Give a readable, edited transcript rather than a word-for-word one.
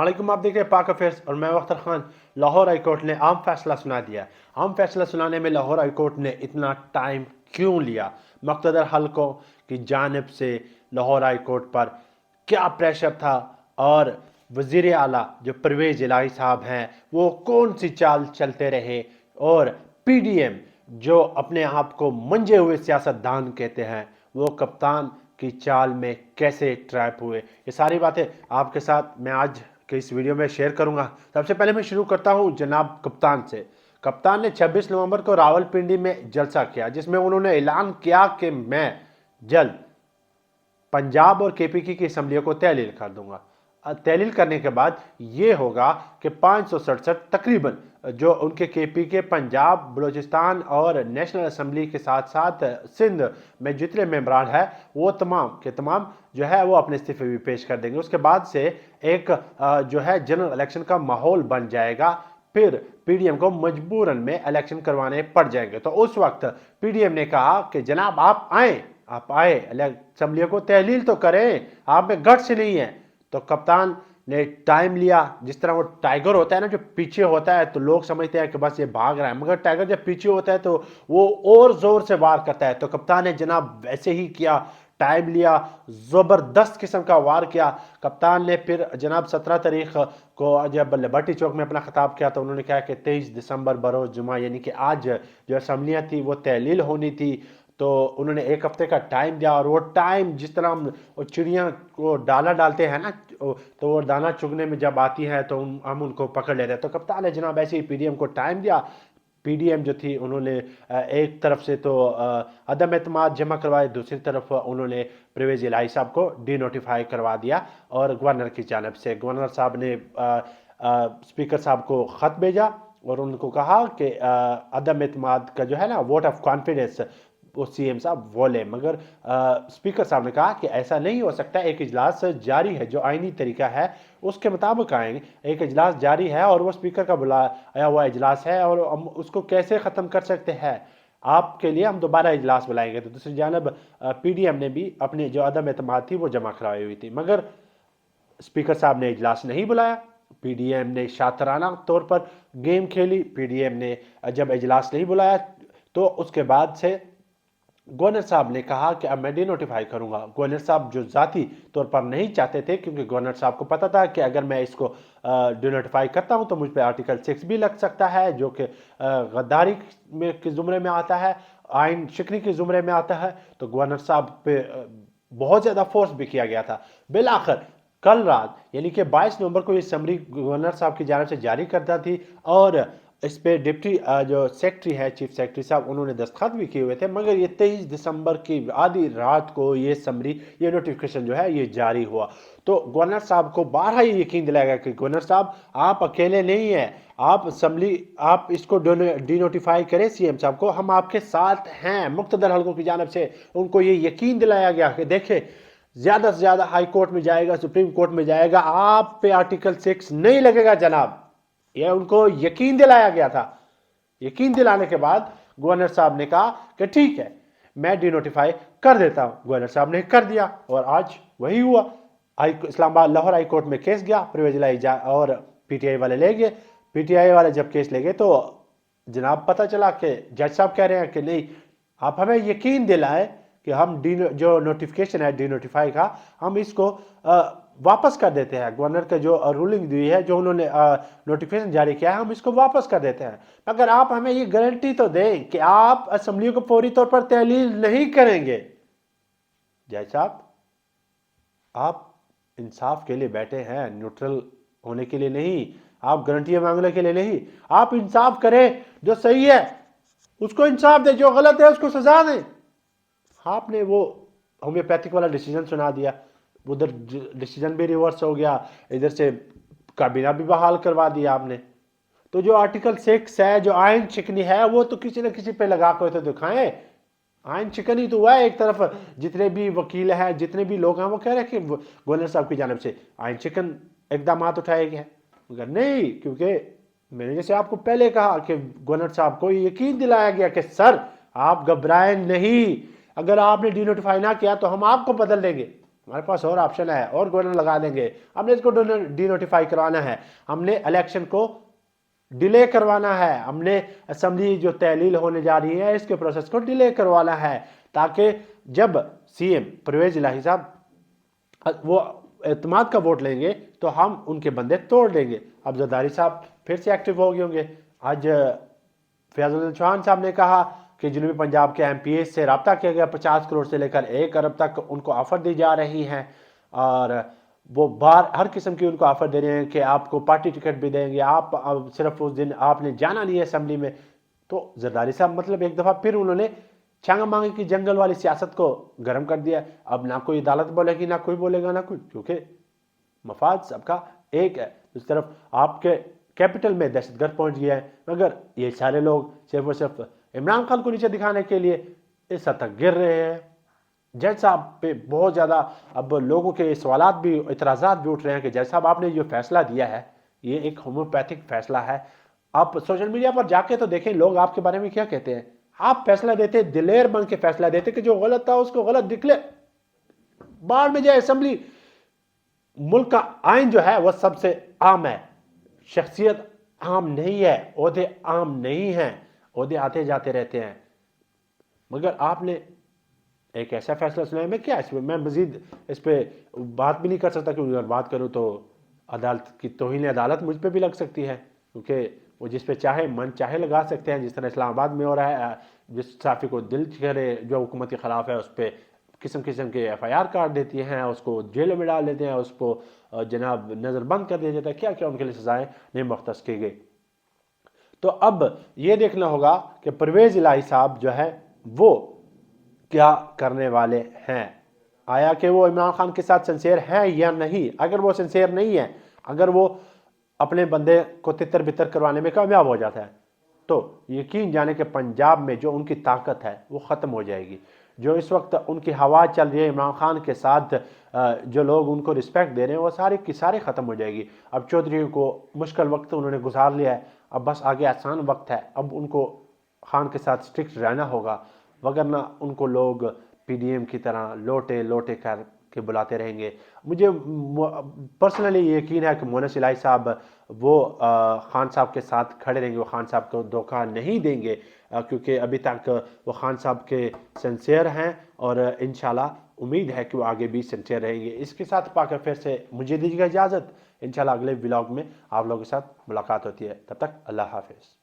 वालेकुम, आप देख रहे हैं पाक अफेयर्स और मैं अख्तर खान। लाहौर हाई कोर्ट ने अहम फैसला सुना दिया। अहम फैसला सुनाने में लाहौर हाई कोर्ट ने इतना टाइम क्यों लिया? मुक़्तदर हलकों की जानिब से लाहौर हाई कोर्ट पर क्या प्रेशर था? और वज़ीर आला जो परवेज़ इलाही साहब हैं वो कौन सी चाल चलते रहे? और पीडीएम जो अपने आप को मंजे हुए सियासतदान कहते हैं वो कप्तान की चाल में कैसे ट्रैप हुए? ये सारी बातें आपके साथ मैं आज के इस वीडियो में शेयर करूंगा। सबसे पहले मैं शुरू करता हूं जनाब कप्तान से। कप्तान ने 26 नवंबर को रावलपिंडी में जलसा किया जिसमें उन्होंने ऐलान किया कि मैं जल्द पंजाब और केपीके की असम्बलियों को तहलील कर दूंगा। तहलील करने के बाद ये होगा कि 567 तकरीबन जो उनके केपीके, पंजाब, बलूचिस्तान और नेशनल असम्बली के साथ साथ सिंध में जितने मेंबरान हैं वो तमाम के तमाम जो है वो अपने इस्तीफे भी पेश कर देंगे। उसके बाद से एक जो है जनरल इलेक्शन का माहौल बन जाएगा। फिर पीडीएम को मजबूरन में इलेक्शन करवाने पड़ जाएंगे। तो उस वक्त पीडीएम ने कहा कि जनाब आप आए असम्बलियों को तहलील तो करें, आप में गट से नहीं है। तो कप्तान ने टाइम लिया। जिस तरह वो टाइगर होता है ना जो पीछे होता है तो लोग समझते हैं कि बस ये भाग रहा है, मगर टाइगर जब पीछे होता है तो वो और जोर से वार करता है। तो कप्तान ने जनाब वैसे ही किया, टाइम लिया, जबरदस्त किस्म का वार किया। कप्तान ने फिर जनाब 17 तारीख को जब लिबर्टी चौक में अपना खिताब किया तो उन्होंने कहा कि 23 दिसंबर बरोज जुमा यानी कि आज जो असम्बलियाँ थी वो तहलील होनी थी। तो उन्होंने एक हफ्ते का टाइम दिया और वो टाइम जिस तरह हम चिड़िया को डाला डालते हैं ना तो वो दाना चुगने में जब आती है तो हम उनको पकड़ लेते हैं। तो कप्तान ने जनाब ऐसे ही पीडीएम को टाइम दिया। पीडीएम जो थी उन्होंने एक तरफ से तो अदम एतमाद जमा करवाए, दूसरी तरफ उन्होंने परवेज़ इलाही साहब को डी नोटिफाई करवा दिया। और गवर्नर की जानिब से गवर्नर साहब ने स्पीकर साहब को ख़त भेजा और उनको कहा कि अदम एतमाद का जो है ना वोट ऑफ कॉन्फिडेंस वो सीएम साहब वो ले। मगर स्पीकर साहब ने कहा कि ऐसा नहीं हो सकता, एक इजलास जारी है, जो आईनी तरीका है उसके मुताबिक आएंगे। एक इजलास जारी है और वो स्पीकर का बुलाया हुआ इजलास है और हम उसको कैसे ख़त्म कर सकते हैं? आपके लिए हम दोबारा इजलास बुलाएंगे। तो दूसरी जानब पीडीएम ने भी अपनी जो अदम एतमाद थी वो जमा कराई हुई थी, मगर स्पीकर साहब ने इजलास नहीं बुलाया। पीडीएम ने शातराना तौर पर गेम खेली। पीडीएम ने जब इजलास नहीं बुलाया तो उसके बाद से गवर्नर साहब ने कहा कि अब मैं डी नोटिफाई करूंगा। गवर्नर साहब जो जाती तौर पर नहीं चाहते थे क्योंकि गवर्नर साहब को पता था कि अगर मैं इसको डी नोटिफाई करता हूं तो मुझ पर आर्टिकल 6 भी लग सकता है जो कि गद्दारी में के जुमरे में आता है, आइन शिकनी के जुमरे में आता है। तो गवर्नर साहब पे बहुत ज़्यादा फोर्स भी किया गया था। बिल आखिर कल रात यानी कि 22 नवंबर को ये समरी गवर्नर साहब की जानिब से जारी करता थी और इस पे डिप्टी जो सेक्रेटरी है, चीफ सेक्रेटरी साहब, उन्होंने दस्तखत भी किए हुए थे। मगर ये 23 दिसंबर की आधी रात को ये समरी ये नोटिफिकेशन जो है ये जारी हुआ। तो गवर्नर साहब को बारहा ही यकीन दिलाया गया कि गवर्नर साहब आप अकेले नहीं हैं, आप असम्बली आप इसको डी नोटिफाई करें सीएम साहब को, हम आपके साथ हैं। मुक्तदर हल्कों की जानिब से उनको ये यकीन दिलाया गया कि देखें ज्यादा से ज्यादा हाई कोर्ट में जाएगा, सुप्रीम कोर्ट में जाएगा, आप पे आर्टिकल 6 नहीं लगेगा जनाब। यह उनको यकीन दिलाया गया था। यकीन दिलाने के बाद गवर्नर साहब ने कहा कि ठीक है मैं डी नोटिफाई कर देता हूं। गवर्नर साहब ने कर दिया और आज वही हुआ। इस्लामाबाद लाहौर हाई कोर्ट में केस गया, परवेज़ इलाही और पीटीआई वाले ले गए। पीटीआई वाले जब केस ले गए तो जनाब पता चला कि जज साहब कह रहे हैं कि नहीं, आप हमें यकीन दिलाएं कि हम जो नोटिफिकेशन है डी नोटिफाई का हम इसको वापस कर देते हैं। गवर्नर का जो रूलिंग दी है, जो उन्होंने नोटिफिकेशन जारी किया है, हम इसको वापस कर देते हैं। मगर आप हमें ये गारंटी तो दें कि आप असम्बलियों को फौरी तौर पर तहलील नहीं करेंगे। जज साहब आप इंसाफ के लिए बैठे हैं, न्यूट्रल होने के लिए नहीं, आप गारंटियां मांगने के लिए नहीं। आप इंसाफ करें, जो सही है उसको इंसाफ दे, जो गलत है उसको सजा दें। आपने वो होम्योपैथिक वाला डिसीजन सुना दिया, उधर डिसीजन भी रिवर्स हो गया, इधर से काबीना भी बहाल करवा दिया आपने। तो जो आर्टिकल 6 है, जो आयन चिकनी है, वो तो किसी न किसी पे लगा कर तो दिखाएं। आयन चिकन ही तो हुआ है। एक तरफ जितने भी वकील हैं, जितने भी लोग हैं, वो कह रहे हैं कि गवर्नर साहब की जानिब से आयन चिकन इकदाम उठाए गए, मगर नहीं, क्योंकि मैंने जैसे आपको पहले कहा कि गवर्नर साहब को यकीन दिलाया गया कि सर आप घबराएं नहीं, अगर आपने डी नोटिफाई ना किया तो हम आपको बदल देंगे। हमारे पास और ऑप्शन है, और गवर्नर लगा देंगे, हमने इसको डी नोटिफाई करवाना है, हमने इलेक्शन को डिले करवाना है, हमने असेंबली जो तहलील होने जा रही है इसके प्रोसेस को डिले करवाना है, ताकि जब सीएम परवेज इलाही साहब वो एतमाद का वोट लेंगे तो हम उनके बंदे तोड़ देंगे। अब जरदारी साहब फिर से एक्टिव हो गए होंगे। आज फैज़ल चौहान साहब ने कहा कि जनूबी पंजाब के एमपीए से रब्ता किया गया, 50 करोड़ से लेकर 1 अरब तक उनको ऑफर दी जा रही हैं, और वो बाहर हर किस्म की उनको ऑफर दे रहे हैं कि आपको पार्टी टिकट भी देंगे, आप सिर्फ उस दिन आपने जाना नहीं है असेंबली में। तो जरदारी साहब मतलब एक दफ़ा फिर उन्होंने छांगा मांगे की जंगल वाली सियासत को गर्म कर दिया। अब ना कोई अदालत बोलेगी, ना कोई बोलेगा, ना कोई, क्योंकि मफाद सबका एक है। उस तरफ आपके कैपिटल में दहशतगर्द पहुंच गया है, मगर ये सारे लोग सिर्फ और सिर्फ इमरान खान को नीचे दिखाने के लिए इस हद तक गिर रहे हैं। जज साहब पे बहुत ज़्यादा अब लोगों के सवालात भी, इतराज़ात भी उठ रहे हैं कि जज साहब आपने जो फैसला दिया है ये एक होम्योपैथिक फैसला है। आप सोशल मीडिया पर जाके तो देखें लोग आपके बारे में क्या कहते हैं। आप फैसला देते, दिलेर बन के फैसला देते कि जो गलत था उसको गलत निकले, बाहर में जाए असेंबली। मुल्क का आइन जो है वह सबसे आम है, शख्सियत आम नहीं है, ओहदे आम नहीं हैं, ओहदे आते जाते रहते हैं, मगर आपने एक ऐसा फैसला सुनाया। मैं क्या इसमें मैं मजीद इस पर बात भी नहीं कर सकता, क्योंकि अगर बात करूँ तो अदालत की तौहीन अदालत मुझ पर भी लग सकती है, क्योंकि वो जिस पे चाहे मन चाहे लगा सकते हैं, जिस तरह इस्लामाबाद में हो रहा है। जिस साफ़ी को दिल करे जो हुकूमत के ख़िलाफ़ है उस पर किस्म किस्म के FIR काट देती हैं, उसको जेल में डाल देते हैं, उसको जनाब नज़रबंद कर दिया जाता है, क्या क्या उनके लिए सज़ाएँ नहीं मुख्तस की गई। तो अब ये देखना होगा कि परवेज़ इलाही साहब जो है वो क्या करने वाले हैं। आया कि वो इमरान खान के साथ सिंसियर है या नहीं। अगर वो सिंसियर नहीं है, अगर वो अपने बंदे को तितर बितर करवाने में कामयाब हो जाता है, तो यकीन जाने कि पंजाब में जो उनकी ताकत है वो ख़त्म हो जाएगी। जो इस वक्त उनकी हवा चल रही है इमरान खान के साथ, जो लोग उनको रिस्पेक्ट दे रहे हैं वो सारे की सारे ख़त्म हो जाएगी। अब चौधरी को मुश्किल वक्त उन्होंने गुजार लिया है, अब बस आगे आसान वक्त है। अब उनको खान के साथ स्ट्रिक्ट रहना होगा, वगरना उनको लोग PDM की तरह लोटे लोटे कर के बुलाते रहेंगे। मुझे पर्सनली यकीन है कि मोनस इलाही साहब वो खान साहब के साथ खड़े रहेंगे, वो खान साहब को धोखा नहीं देंगे, क्योंकि अभी तक वो खान साहब के सिंसियर हैं, और इंशाल्लाह उम्मीद है कि वो आगे भी सिंसियर रहेंगे। इसके साथ पाकर फिर से मुझे दीजिएगा इजाज़त, इंशाल्लाह अगले व्लॉग में आप लोगों के साथ मुलाकात होती है। तब तक अल्लाह हाफिज़।